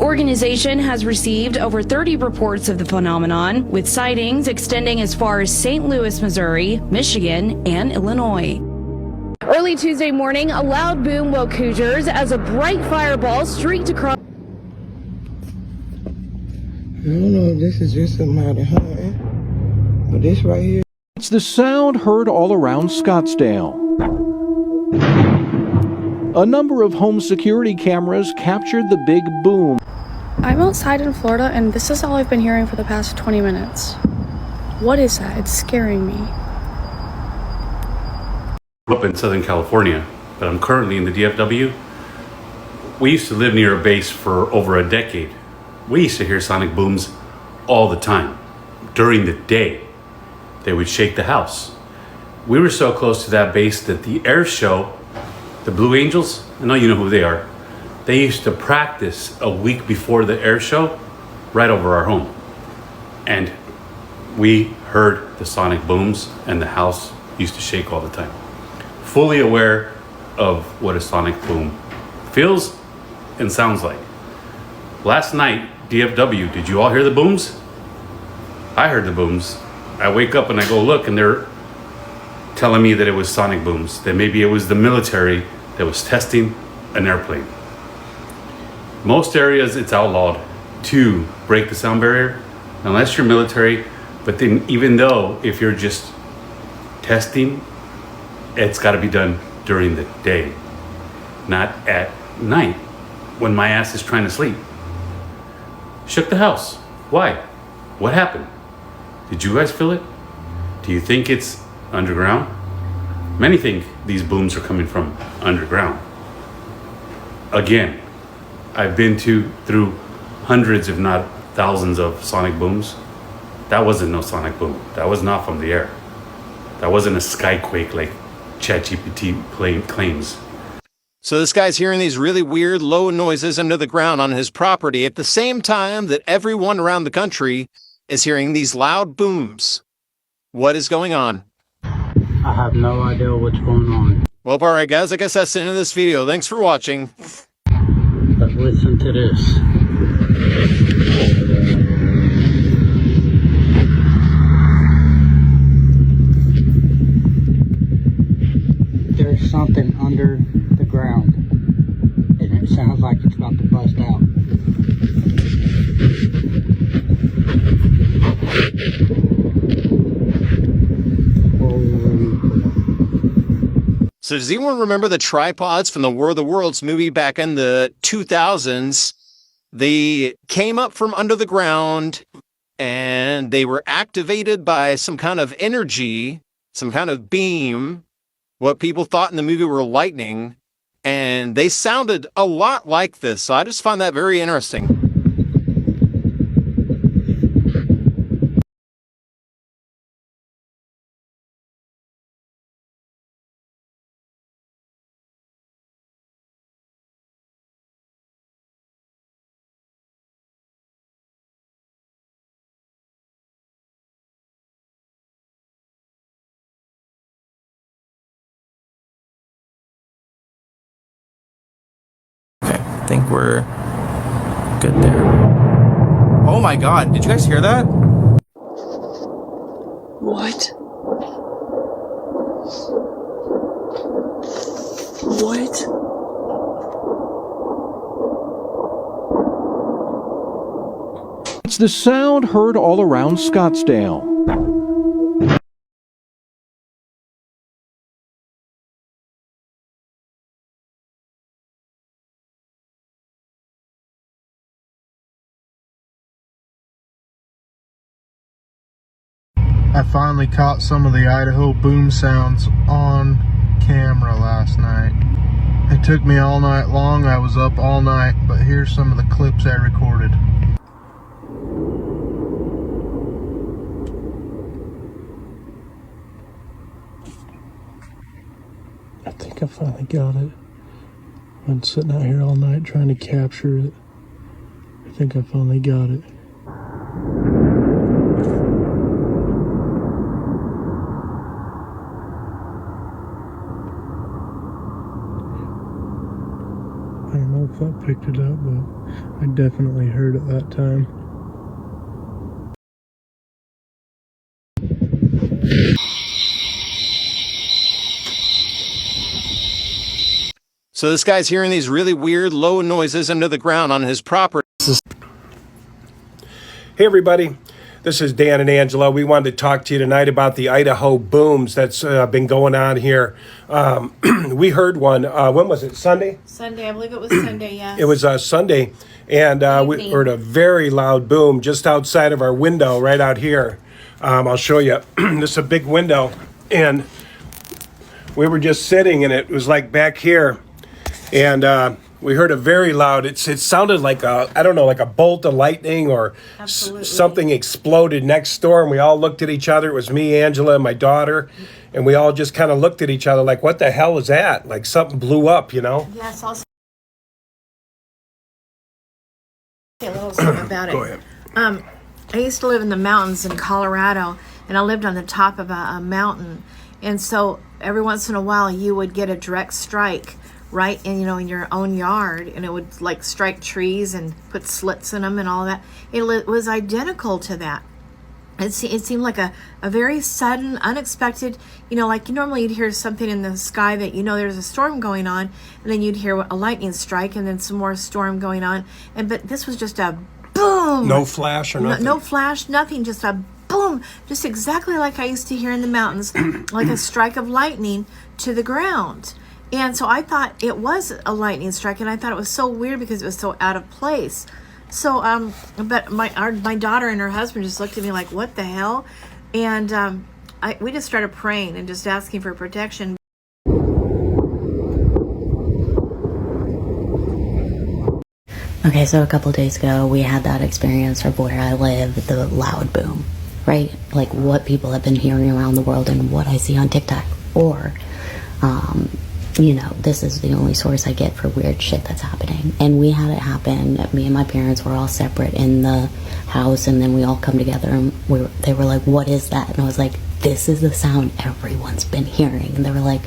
Organization has received over 30 reports of the phenomenon, with sightings extending as far as St. Louis, Missouri, Michigan, and Illinois. Early Tuesday morning, a loud boom woke Hoosiers as a bright fireball streaked across. I don't know if this is just somebody hunting, but this right here. It's the sound heard all around Scottsdale. A number of home security cameras captured the big boom. I'm outside in Florida, and this is all I've been hearing for the past 20 minutes. What is that? It's scaring me. Up in Southern California, but I'm currently in the DFW. We used to live near a base for over a decade. We used to hear sonic booms all the time. During the day, they would shake the house. We were so close to that base that the air show, the Blue Angels, I know you know who they are, they used to practice a week before the air show right over our home. And we heard the sonic booms and the house used to shake all the time. Fully aware of what a sonic boom feels and sounds like. Last night, DFW, did you all hear the booms? I heard the booms. I wake up and I go look and they're telling me that it was sonic booms, that maybe it was the military that was testing an airplane. Most areas it's outlawed to break the sound barrier unless you're military, but then even though if you're just testing, it's got to be done during the day, not at night when my ass is trying to sleep. Shook the house. Why? What happened? Did you guys feel it? Do you think it's underground? Many think these booms are coming from underground. Again, I've been through hundreds, if not thousands of sonic booms. That wasn't no sonic boom. That was not from the air. That wasn't a skyquake like ChatGPT claims. So this guy's hearing these really weird low noises under the ground on his property at the same time that everyone around the country is hearing these loud booms. What is going on? I have no idea what's going on. Well, all right, guys, I guess that's the end of this video. Thanks for watching. But listen to this. There's something under the ground, and it sounds like it's about to bust out. So does anyone remember the tripods from the War of the Worlds movie back in the 2000s? They came up from under the ground and they were activated by some kind of energy, some kind of beam, what people thought in the movie were lightning, and they sounded a lot like this. So I just find that very interesting. I think we're good there. Oh my god, did you guys hear that? What? What? It's the sound heard all around Scottsdale. I finally caught some of the Idaho boom sounds on camera last night. It took me all night long. I was up all night, but here's some of the clips I recorded. I think I finally got it. I've been sitting out here all night trying to capture it. I think I finally got it. I don't know if that picked it up, but I definitely heard it that time. So this guy's hearing these really weird low noises under the ground on his property. Hey everybody, this is Dan and Angela. We wanted to talk to you tonight about the Idaho booms that's been going on here. We heard one, when was it, Sunday? Sunday, I believe it was Sunday, yes. It was Sunday, and we heard a very loud boom just outside of our window right out here. I'll show you. This is a big window, and we were just sitting, and it was like back here, and we heard a very loud, it sounded like like a bolt of lightning or something exploded next door, and we all looked at each other. It was me, Angela, and my daughter, and we all just kind of looked at each other like, what the hell is that? Like something blew up, you know? Yes, I'll say a little something about it. Go ahead. I used to live in the mountains in Colorado, and I lived on the top of a mountain, and so every once in a while you would get a direct strike right in your own yard, and it would like strike trees and put slits in them and all that. It was identical to that. It seemed like a very sudden, unexpected, like normally you'd hear something in the sky that there's a storm going on, and then you'd hear a lightning strike and then some more storm going on, but this was just a boom. No flash or nothing? No flash, nothing, just a boom, just exactly like I used to hear in the mountains, like a strike of lightning to the ground. And so I thought it was a lightning strike, and I thought it was so weird because it was so out of place. So, but my daughter and her husband just looked at me like, what the hell? And we just started praying and just asking for protection. Okay, so a couple days ago, we had that experience of where I live, the loud boom, right? Like what people have been hearing around the world and what I see on TikTok. Or, this is the only source I get for weird shit that's happening. And we had it happen. Me and my parents were all separate in the house, and then we all come together, and they were like, what is that? And I was like, this is the sound everyone's been hearing. And they were like,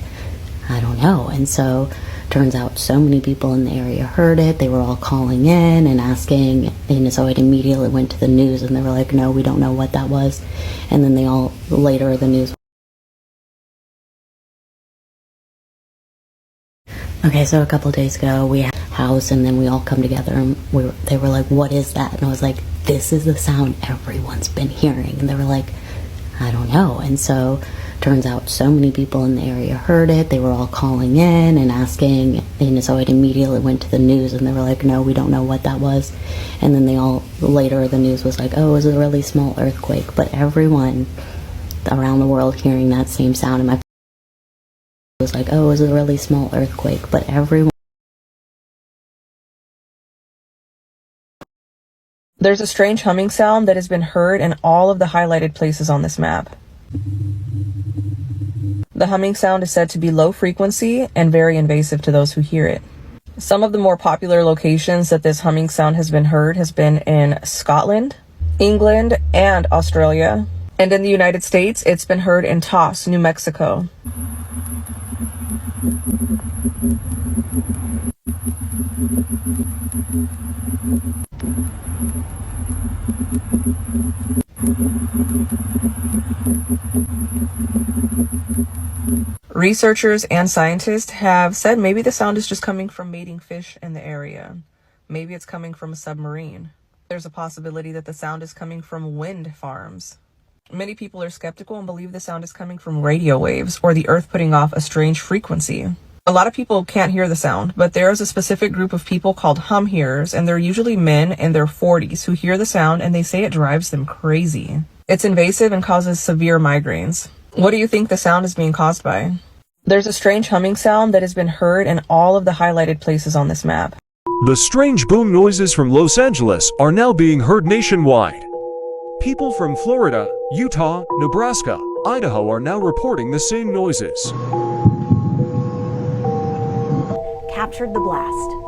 I don't know. And so turns out so many people in the area heard it. They were all calling in and asking, and so it immediately went to the news, and they were like, no, we don't know what that was. And then later the news. Okay, so a couple days ago, we had a house, and then we all come together, and they were like, what is that? And I was like, this is the sound everyone's been hearing. And they were like, I don't know. And so turns out so many people in the area heard it. They were all calling in and asking, and so it immediately went to the news, and they were like, no, we don't know what that was. And then later the news was like, oh, it was a really small earthquake. But everyone around the world hearing that same sound, and my was like, oh, it was a really small earthquake, but everyone. There's a strange humming sound that has been heard in all of the highlighted places on this map. The humming sound is said to be low frequency and very invasive to those who hear it. Some of the more popular locations that this humming sound has been heard has been in Scotland, England, and Australia. And in the United States, it's been heard in Taos, New Mexico. Researchers and scientists have said maybe the sound is just coming from mating fish in the area. Maybe it's coming from a submarine. There's a possibility that the sound is coming from wind farms. Many people are skeptical and believe the sound is coming from radio waves or the earth putting off a strange frequency. A lot of people can't hear the sound, but there is a specific group of people called hum hearers, and they're usually men in their 40s who hear the sound and they say it drives them crazy. It's invasive and causes severe migraines. What do you think the sound is being caused by? There's a strange humming sound that has been heard in all of the highlighted places on this map. The strange boom noises from Los Angeles are now being heard nationwide. People from Florida, Utah, Nebraska, Idaho are now reporting the same noises. Captured the blast.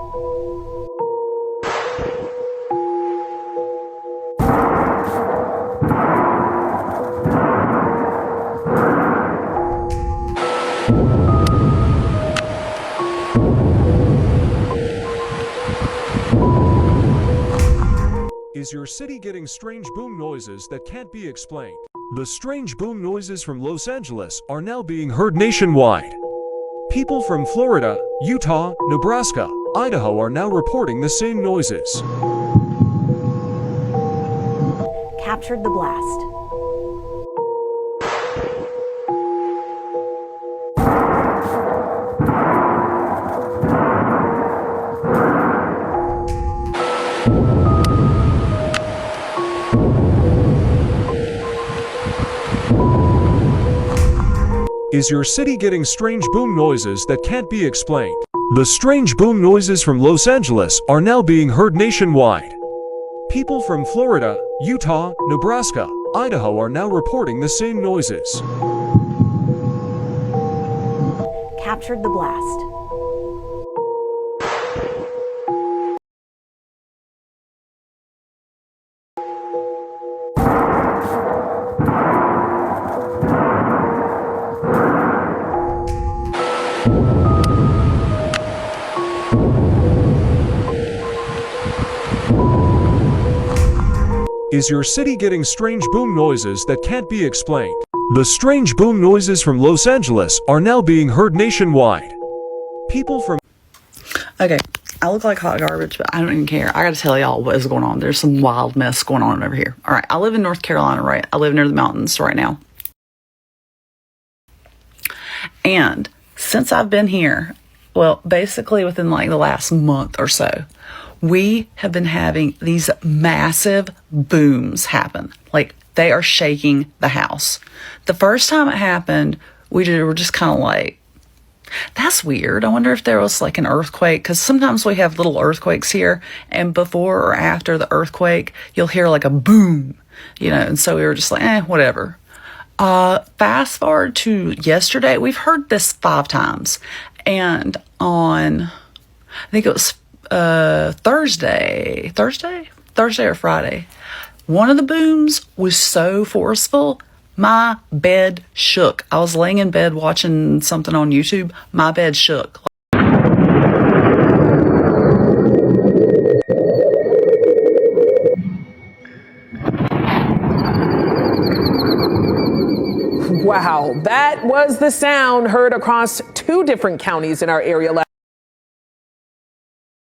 Is your city getting strange boom noises that can't be explained? The strange boom noises from Los Angeles are now being heard nationwide. People from Florida, Utah, Nebraska, Idaho are now reporting the same noises. Captured the blast. Is your city getting strange boom noises that can't be explained? The strange boom noises from Los Angeles are now being heard nationwide. People from Florida, Utah, Nebraska, Idaho are now reporting the same noises. Captured the blast. Is your city getting strange boom noises that can't be explained? The strange boom noises from Los Angeles are now being heard nationwide. People from... Okay, I look like hot garbage, but I don't even care. I gotta tell y'all what is going on. There's some wild mess going on over here. All right, I live in North Carolina, right? I live near the mountains right now. And since I've been here, well, basically within like the last month or so, we have been having these massive booms happen. Like, they are shaking the house. The first time it happened, we were just kind of like, that's weird. I wonder if there was like an earthquake, because sometimes we have little earthquakes here, and before or after the earthquake, you'll hear like a boom, you know, and so we were just like, whatever. Fast forward to yesterday, we've heard this 5 times, and on, I think it was Thursday or Friday, one of the booms was so forceful, my bed shook. I was laying in bed watching something on YouTube. My bed shook. Wow, that was the sound heard across 2 different counties in our area last